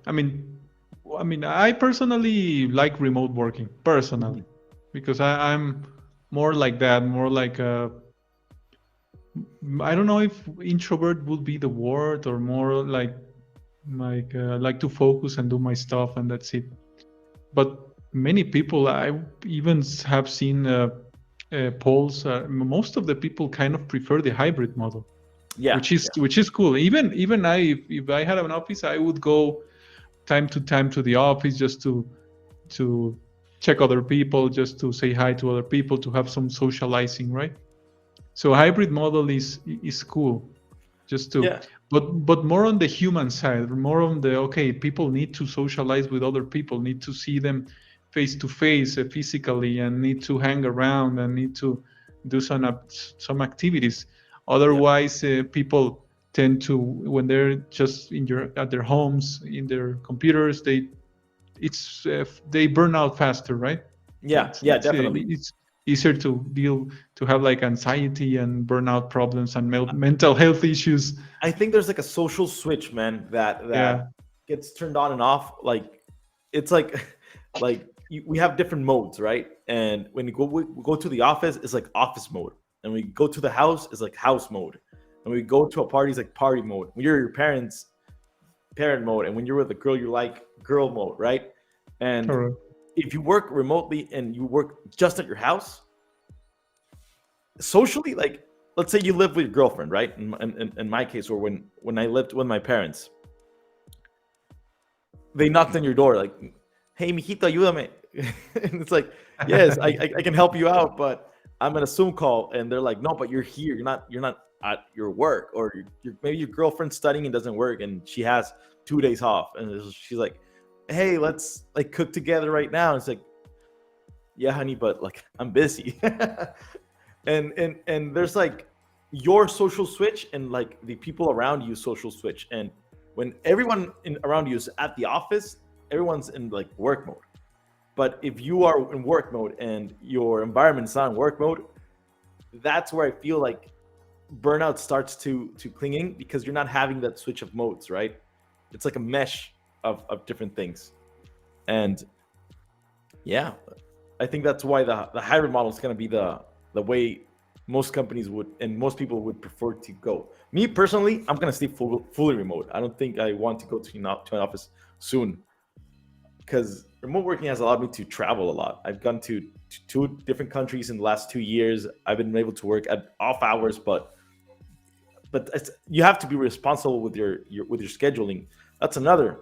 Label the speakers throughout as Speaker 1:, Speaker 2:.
Speaker 1: I mean, I personally like remote working personally, because I'm more like that, more like I don't know if introvert would be the word, or more like to focus and do my stuff and that's it. But many people, I even have seen polls. Most of the people kind of prefer the hybrid model,
Speaker 2: Yeah,
Speaker 1: which is cool. Even I, if I had an office, I would go time to time to the office just to check other people, just to say hi to other people, to have some socializing, right? So hybrid model is cool, just to,
Speaker 2: yeah,
Speaker 1: but more on the human side, more on the, okay, people need to socialize with other people, need to see them face to face, physically, and need to hang around and need to do some activities.
Speaker 2: yeah.
Speaker 1: Otherwise, people tend to, when they're just at their homes in their computers, they burn out faster, right?
Speaker 2: Yeah, yeah, definitely.
Speaker 1: It's easier to deal, to have like anxiety and burnout problems and mental health issues.
Speaker 2: I think there's like a social switch, man, that
Speaker 1: Yeah,
Speaker 2: gets turned on and off. Like it's like we have different modes, right? And when we go to the office, it's like office mode, and we go to the house, it's like house mode, and we go to a party, it's like party mode. When you're your parents, parent mode, and when you're with a girl, you're like girl mode, right? And
Speaker 1: correct.
Speaker 2: if you work remotely and you work just at your house, socially, like let's say you live with your girlfriend, right? In my case, or when I lived with my parents, they knocked on your door like, "Hey, mijito, ayúdame," and it's like, "Yes, I can help you out, but I'm in a Zoom call," and they're like, "No, but you're here. You're not at your work, or maybe your girlfriend's studying and doesn't work, and she has 2 days off, and she's like, hey, let's like cook together right now." And it's like, yeah, honey, but like I'm busy. And there's like your social switch and like the people around you social switch. And when everyone around you is at the office, everyone's in like work mode. But if you are in work mode and your environment's not in work mode, that's where I feel like burnout starts to clinging, because you're not having that switch of modes, right? It's like a mesh of different things. And yeah, I think that's why the hybrid model is going to be the way most companies would and most people would prefer to go. Me personally, I'm going to stay fully remote. I don't think I want to go to an office soon, because remote working has allowed me to travel a lot. I've gone to two different countries in the last 2 years. I've been able to work at off hours, but you have to be responsible with your scheduling. That's another.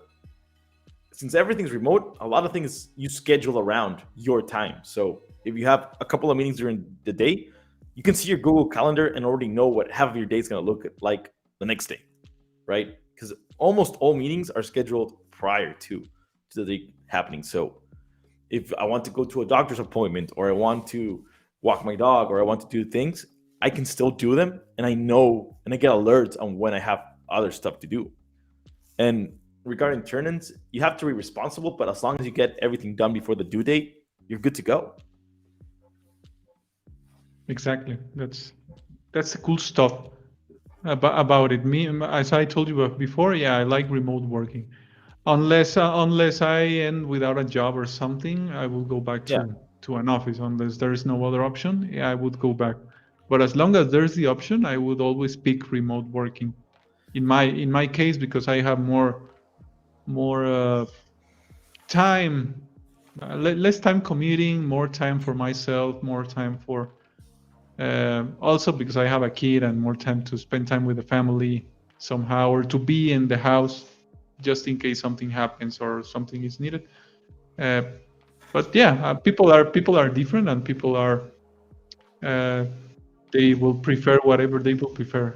Speaker 2: Since everything's remote, a lot of things you schedule around your time. So if you have a couple of meetings during the day, you can see your Google Calendar and already know what half of your day is going to look like the next day, right? Because almost all meetings are scheduled prior to the day happening. So if I want to go to a doctor's appointment, or I want to walk my dog, or I want to do things, I can still do them, and I know and I get alerts on when I have other stuff to do. And regarding turn-ins, you have to be responsible, but as long as you get everything done before the due date, you're good to go.
Speaker 1: Exactly. That's the cool stuff about it. Me, as I told you before, yeah, I like remote working. Unless I end without a job or something, I will go back
Speaker 2: Yeah,
Speaker 1: to an office. Unless there is no other option, yeah, I would go back. But as long as there's the option, I would always pick remote working. In my case, because I have more time, less time commuting, more time for myself, more time for also because I have a kid, and more time to spend time with the family somehow, or to be in the house just in case something happens or something is needed. Uh, but yeah, people are different, and people are uh, they will prefer whatever they will prefer.